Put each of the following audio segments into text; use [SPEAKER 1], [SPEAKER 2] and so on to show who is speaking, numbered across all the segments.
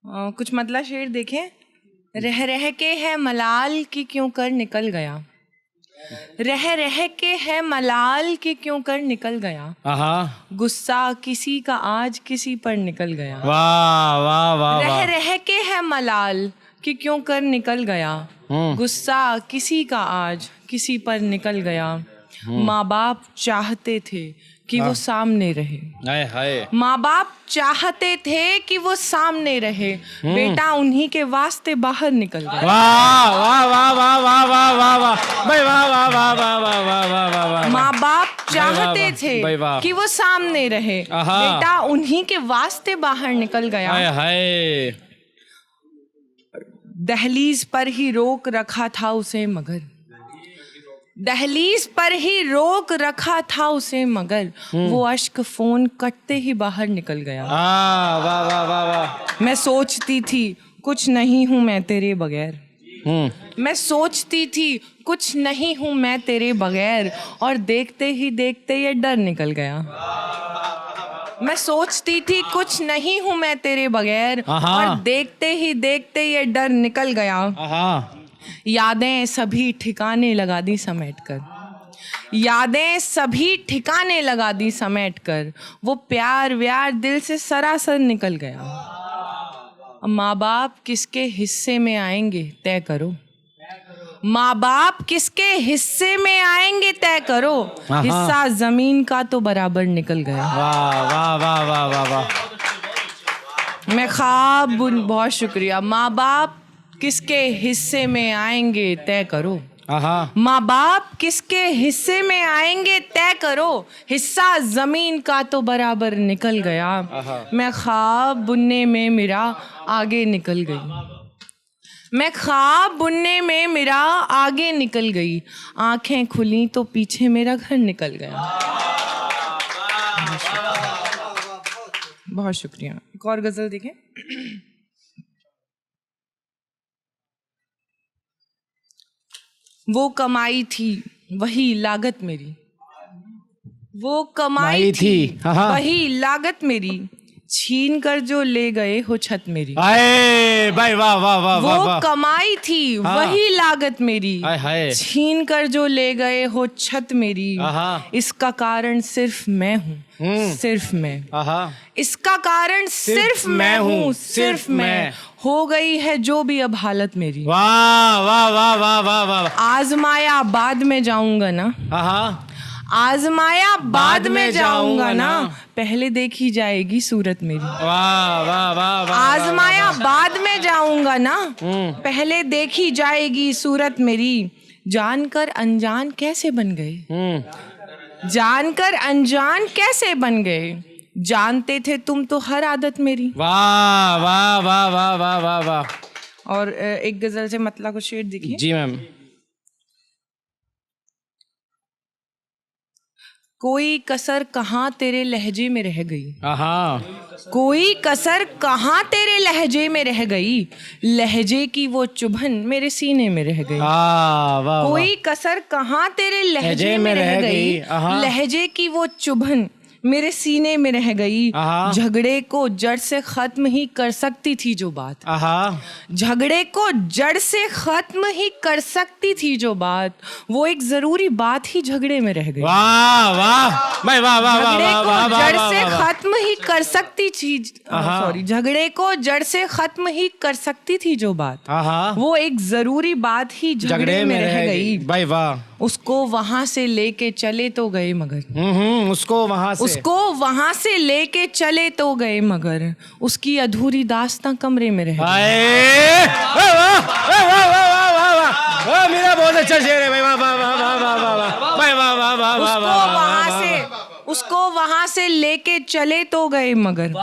[SPEAKER 1] कुछ मतला शेर देखें। रह रह के है मलाल कि क्यों कर निकल गया, रह रह के है मलाल कि क्यों कर निकल गया, गुस्सा किसी का आज किसी पर निकल गया।
[SPEAKER 2] वाह वाह वाह।
[SPEAKER 1] रह रह के है मलाल कि क्यों कर निकल गया, गुस्सा किसी का आज किसी पर निकल गया। माँ बाप चाहते थे कि वो सामने रहे, माँ बाप चाहते थे कि वो सामने रहे, बेटा उन्हीं के वास्ते बाहर निकल गया।
[SPEAKER 2] वाह वाह वाह वाह वाह वाह वाह वाह भाई, वाह वाह वाह वाह वाह वाह वाह वाह वाह।
[SPEAKER 1] माँ बाप चाहते थे कि वो सामने रहे, बेटा उन्हीं के वास्ते बाहर निकल गया।
[SPEAKER 2] हाय
[SPEAKER 1] दहलीज पर ही रोक रखा था उसे मगर, दहलीज पर ही रोक रखा था उसे मगर, वो अश्क फोन कटते ही बाहर निकल गया।
[SPEAKER 2] वाह वाह वाह वाह।
[SPEAKER 1] मैं सोचती थी कुछ नहीं हूँ मैं तेरे बगैर, मैं सोचती थी कुछ नहीं हूँ मैं तेरे बगैर, और देखते ही देखते ये डर निकल गया। मैं सोचती थी कुछ नहीं हूँ मैं तेरे बगैर, और देखते ही देखते ये डर निकल गया। यादें सभी ठिकाने लगा दी समेट कर, यादें सभी ठिकाने लगा दी समेट कर, वो प्यार व्यार दिल से सरासर निकल गया। माँ बाप किसके हिस्से में आएंगे तय करो, माँ बाप किसके हिस्से में आएंगे तय करो, हिस्सा जमीन का तो बराबर निकल गया।
[SPEAKER 2] वाह वाह वाह वाह वाह वाह।
[SPEAKER 1] मैं ख्वाब बहुत शुक्रिया। माँ बाप किसके हिस्से में आएंगे तय करो, माँ बाप किसके हिस्से में आएंगे तय करो, हिस्सा जमीन का तो बराबर निकल गया। मैं ख्वाब बुनने में मेरा आगे निकल गई, मैं ख्वाब बुनने में मेरा आगे निकल गई, आंखें खुली तो पीछे मेरा घर निकल गया। बहुत शुक्रिया। एक और गजल देखें। वो कमाई थी वही लागत मेरी, वो कमाई थी वही लागत मेरी, छीन कर जो ले गए हो छत मेरी।
[SPEAKER 2] भाई वाह वाह वाह।
[SPEAKER 1] वो कमाई थी वही लागत मेरी, छीन कर जो ले गए हो छत मेरी, इसका कारण सिर्फ मैं हूँ, सिर्फ मैं, इसका कारण सिर्फ मैं हूँ, सिर्फ मैं, हो गई है जो भी अब हालत मेरी।
[SPEAKER 2] वाह वाह वाह वाह वाह वाह।
[SPEAKER 1] आजमाया बाद में जाऊंगा ना, आजमाया बाद में जाऊंगा ना, पहले देखी जाएगी सूरत मेरी।
[SPEAKER 2] वाह वाह वाह वाह।
[SPEAKER 1] आजमाया बाद में जाऊंगा ना, पहले देखी जाएगी सूरत मेरी, जानकर अनजान कैसे बन गए, जानकर अनजान कैसे बन गए, जानते थे तुम तो हर आदत मेरी।
[SPEAKER 2] वाह वाह वाह वाह वाह वाह वाह।
[SPEAKER 1] और एक गजल से मतला को शेर देखिए।
[SPEAKER 2] जी मैम।
[SPEAKER 1] कोई कसर कहाँ तेरे लहजे में रह गई, कोई कसर कहाँ तेरे लहजे में रह गई, लहजे की वो चुभन मेरे सीने में रह गई। कोई कसर कहाँ तेरे लहजे में रह गई, लहजे की वो चुभन मेरे सीने में रह गई, झगड़े को जड़ से खत्म ही कर सकती थी जो बात, झगड़े को जड़ से खत्म ही कर सकती थी जो बात, वो एक जरूरी बात ही झगड़े में रह गई।
[SPEAKER 2] वाह वाह भाई वाह वाह वाह।
[SPEAKER 1] झगड़े को जड़ से खत्म ही कर सकती थी, सॉरी, झगड़े को जड़ से खत्म ही कर सकती थी जो बात, वो एक जरूरी बात ही झगड़े में रह गई।
[SPEAKER 2] भाई वाह।
[SPEAKER 1] उसको वहां से लेके चले तो गए मगर,
[SPEAKER 2] उसको
[SPEAKER 1] वहां से लेके चले तो गए मगर, उसकी अधूरी दास्तां कमरे में रह गई।
[SPEAKER 2] मेरा बहुत अच्छा शेर है भाई। वाह वाह वाह वाह वाह वाह भाई वाह वाह वाह वाह वाह।
[SPEAKER 1] उसको वहां से लेके चले तो गए मगर,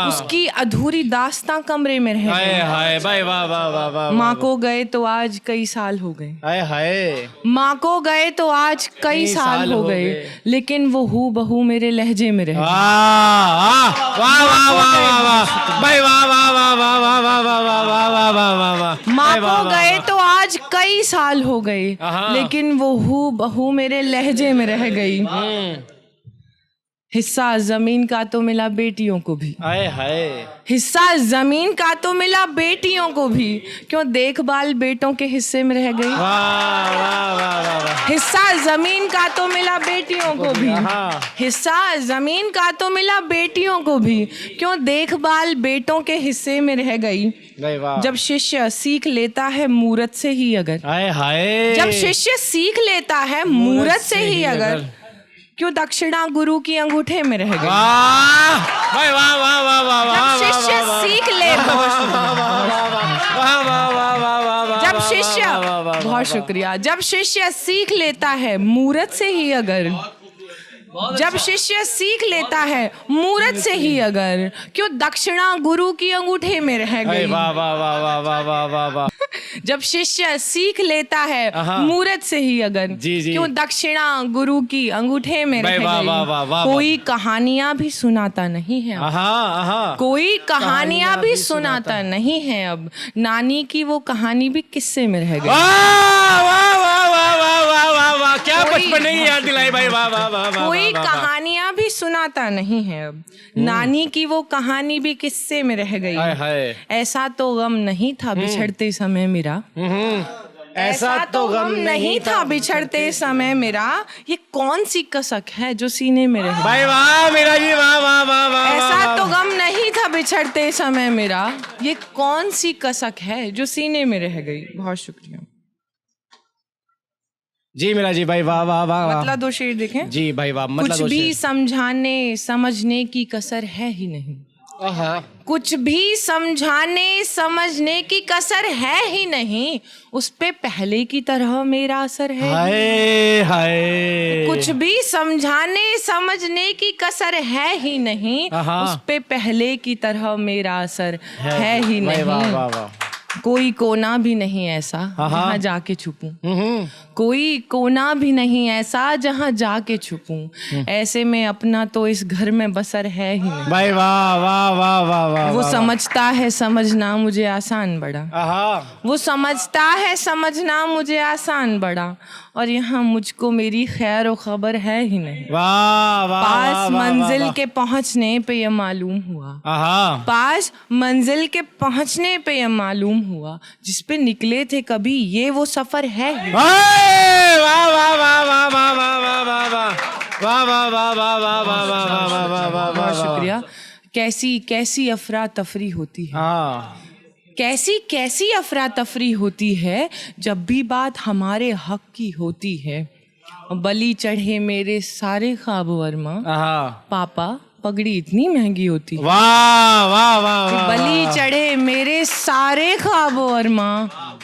[SPEAKER 1] उसकी अधूरी दास्तां कमरे में रह गई।
[SPEAKER 2] भाई वाह वाह वाह वाह।
[SPEAKER 1] माँ को गए तो आज कई साल हो गए, माँ को गए तो आज कई साल हो गए, लेकिन वो हू बहू मेरे लहजे में रह गई। माँ को गए तो आज कई साल हो गए, लेकिन वो हू बहू मेरे लहजे में रह गई। हिस्सा जमीन का तो मिला बेटियों को भी,
[SPEAKER 2] हाय हाय।
[SPEAKER 1] हिस्सा जमीन का तो मिला बेटियों को भी, क्यों देखभाल बेटों के हिस्से में रह गई।
[SPEAKER 2] वाह वाह वाह वाह वाह।
[SPEAKER 1] हिस्सा जमीन का तो मिला बेटियों को भी,
[SPEAKER 2] हाँ।
[SPEAKER 1] हिस्सा जमीन का तो मिला बेटियों को भी, क्यों देखभाल बेटों के हिस्से में रह गई।
[SPEAKER 2] भाई वाह।
[SPEAKER 1] जब शिष्य सीख लेता है मूरत से ही अगर,
[SPEAKER 2] हाय हाय।
[SPEAKER 1] जब शिष्य सीख लेता है मूरत से ही अगर, क्यों दक्षिणा गुरु की अंगूठे में रह गई।
[SPEAKER 2] वाह भाई वाह वाह वाह वाह वाह।
[SPEAKER 1] जब शिष्य सीख ले, जब शिष्य, बहुत शुक्रिया, जब शिष्य सीख लेता है मूरत से ही अगर, जब शिष्य सीख लेता है मूरत से ही अगर, क्यों दक्षिणा गुरु की अंगूठे में रह गई।
[SPEAKER 2] वाह वाह वाह वाह वाह वाह वाह वाह।
[SPEAKER 1] जब शिष्य सीख लेता है मूरत से ही अगर,
[SPEAKER 2] जी जी।
[SPEAKER 1] क्यों दक्षिणा गुरु की अंगूठे में रह
[SPEAKER 2] वाह वाह वाह
[SPEAKER 1] गई।
[SPEAKER 2] वाह।
[SPEAKER 1] कोई कहानियां भी सुनाता नहीं है अब, कोई कहानियां भी सुनाता नहीं है अब, नानी की वो कहानी भी किस्से में रह गई।
[SPEAKER 2] वाह वाह वाह वाह वाह वाह वाह वाह। क्या बचपन नहीं याद दिलाई भाई। वाह वाह वाह वाह।
[SPEAKER 1] कोई कहानियां भी सुनाता नहीं है अब, नानी की वो कहानी भी किस्से में रह गई।
[SPEAKER 2] हाय हाय।
[SPEAKER 1] ऐसा तो गम नहीं था बिछड़ते समय मेरा, ऐसा तो गम नहीं था बिछड़ते समय मेरा, ये कौन सी कसक है जो सीने में रह गई।
[SPEAKER 2] भाई वाह मेरा जी वाह वाह वाह वाह।
[SPEAKER 1] ऐसा तो गम नहीं था बिछड़ते समय मेरा, ये कौन सी कसक है जो सीने में रह गई। बहुत शुक्रिया
[SPEAKER 2] जी मेरा जी भाई वाह वाह वाह।
[SPEAKER 1] मतलब दो शेर देखें
[SPEAKER 2] जी भाई वाह।
[SPEAKER 1] कुछ भी समझाने समझने की कसर है ही नहीं, कुछ भी समझाने समझने की कसर है ही नहीं, उस पे पहले की तरह मेरा असर है।
[SPEAKER 2] हाय हाय।
[SPEAKER 1] कुछ भी समझाने समझने की कसर है ही नहीं, उस पे पहले की तरह मेरा असर है ही नहीं।
[SPEAKER 2] वाह वाह वाह।
[SPEAKER 1] कोई कोना भी नहीं ऐसा जहाँ जाके छुपूं, कोई कोना भी नहीं ऐसा जहाँ जाके छुपूं, ऐसे में अपना तो इस घर में बसर है ही नहीं।
[SPEAKER 2] भाई वाह वाह वाह वाह वाह।
[SPEAKER 1] वो समझता है समझना मुझे आसान बड़ा, वो समझता है समझना मुझे आसान बड़ा, और यहाँ मुझको मेरी खैर और खबर है ही नहीं।
[SPEAKER 2] वाह वाह।
[SPEAKER 1] पास मंजिल के पहुँचने पे ये मालूम हुआ, पास मंजिल के पहुँचने पे ये मालूम हुआ, जिस पे निकले थे कभी ये वो सफर है ही।
[SPEAKER 2] वाह वाह वाह वाह वाह वाह वाह वाह वाह वाह वाह वाह वाह वाह वाह वाह वाह वाह वाह।
[SPEAKER 1] बहुत शुक्रिया। कैसी कैसी अफरा तफरी होती है, कैसी कैसी अफरा तफरी होती है जब भी बात हमारे हक की होती है। बलि चढ़े मेरे सारे ख्वाब वर्मा, पापा पगड़ी इतनी महंगी होती है।
[SPEAKER 2] वाह वाह वाह।
[SPEAKER 1] बलि चढ़े मेरे सारे ख्वाब वर्मा,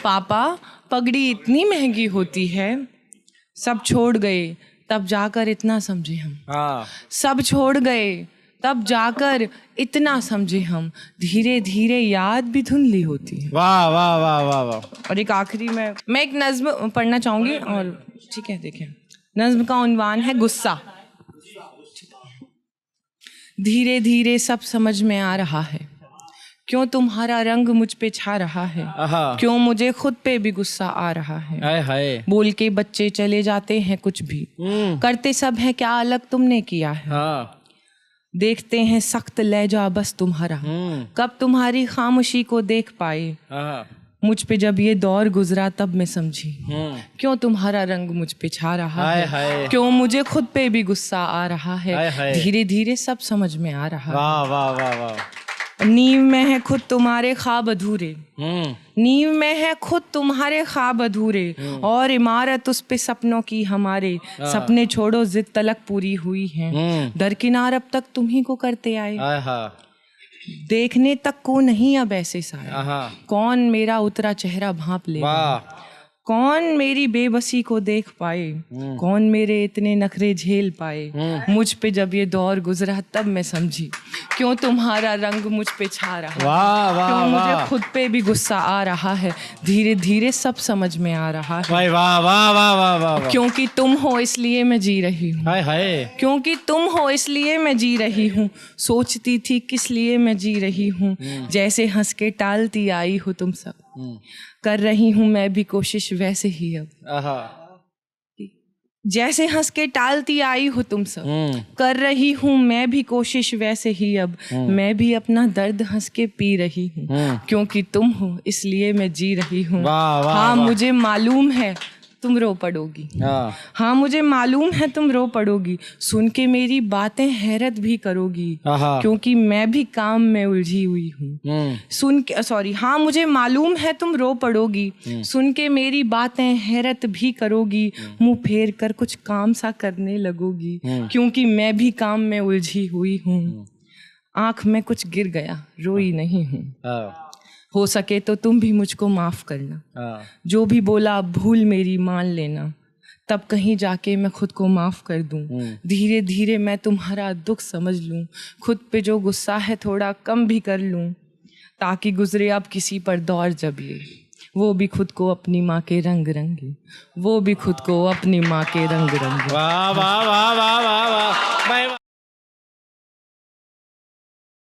[SPEAKER 1] पापा पगड़ी इतनी महंगी होती है। सब छोड़ गए तब जाकर इतना समझे हम, सब छोड़ गए तब जाकर इतना समझे हम, धीरे धीरे याद भी धुंधली होती है।
[SPEAKER 2] वाह वाह वाह वाह वाह।
[SPEAKER 1] और एक आखिरी मैं एक नज्म पढ़ना चाहूंगी, और ठीक है देखें, नज्म का उन्वान है गुस्सा। धीरे धीरे सब समझ में आ रहा है, क्यों तुम्हारा रंग मुझ पे छा रहा है, क्यों मुझे खुद पे भी गुस्सा आ रहा है।
[SPEAKER 2] हाय हाय।
[SPEAKER 1] बोल के बच्चे चले जाते हैं कुछ भी, करते सब है क्या अलग तुमने किया है। देखते हैं सख्त लहजा बस तुम्हारा, कब तुम्हारी खामोशी को देख पाए। मुझ पे जब ये दौर गुजरा तब मैं समझी, क्यों तुम्हारा रंग मुझ पे छा रहा है, क्यों मुझे खुद पे भी गुस्सा आ रहा है। धीरे धीरे सब समझ में आ रहा है।
[SPEAKER 2] वाह वाह वाह वाह।
[SPEAKER 1] नींव में है खुद तुम्हारे ख्वाब अधूरे, नींव में है खुद तुम्हारे ख्वाब अधूरे, और इमारत उस पे सपनों की हमारे, सपने छोड़ो जिद तलक पूरी हुई है। दरकिनार अब तक तुम ही को करते आए, देखने तक को नहीं अब ऐसे साए। कौन मेरा उतरा चेहरा भांप ले, कौन मेरी बेबसी को देख पाए, कौन मेरे इतने नखरे झेल पाए। मुझ पे जब ये दौर गुजरा तब मैं समझी, क्यों तुम्हारा रंग मुझ पे छा रहा है, क्यों मुझे खुद पे भी गुस्सा आ रहा है। धीरे धीरे सब समझ में आ रहा है।
[SPEAKER 2] वाह वाह वाह वाह वाह।
[SPEAKER 1] क्योंकि तुम हो इसलिए मैं जी रही हूँ,
[SPEAKER 2] हाय हाय।
[SPEAKER 1] क्योंकि तुम हो इसलिए मैं जी रही हूँ। सोचती थी किस लिए मैं जी रही हूँ, जैसे हंस के टालती आई हो तुम सब। कर रही हूँ मैं भी कोशिश वैसे ही अब। जैसे हंस के टालती आई हो तुम सब, कर रही हूँ मैं भी कोशिश वैसे ही अब, मैं भी अपना दर्द हंस के पी रही हूँ, क्योंकि तुम हो इसलिए मैं जी रही हूँ।
[SPEAKER 2] वाह, वाह,
[SPEAKER 1] हाँ
[SPEAKER 2] वाह।
[SPEAKER 1] मुझे मालूम है तुम रो पड़ोगी, हाँ मुझे मालूम है तुम रो पड़ोगी, सुन के मेरी बातें हैरत भी करोगी,
[SPEAKER 2] आहा।
[SPEAKER 1] क्योंकि मैं भी काम में उलझी हुई हूँ। हाँ मुझे मालूम है तुम रो पड़ोगी, सुन के मेरी बातें हैरत भी करोगी, मुंह फेर कर कुछ काम सा करने लगोगी, क्योंकि मैं भी काम में उलझी हुई हूँ। आंख में कुछ गिर गया, रोई नहीं हूँ। हो सके तो तुम भी मुझको माफ करना, जो भी बोला भूल मेरी मान लेना, तब कहीं जाके मैं खुद को माफ कर दूं। धीरे धीरे मैं तुम्हारा दुख समझ लूं, खुद पे जो गुस्सा है थोड़ा कम भी कर लूं, ताकि गुजरे अब किसी पर दौर जब ये, वो भी खुद को अपनी माँ के रंग रंगे, वो भी खुद को अपनी माँ के रंग रंगे।
[SPEAKER 2] वाह वाह वाह वाह वाह वाह।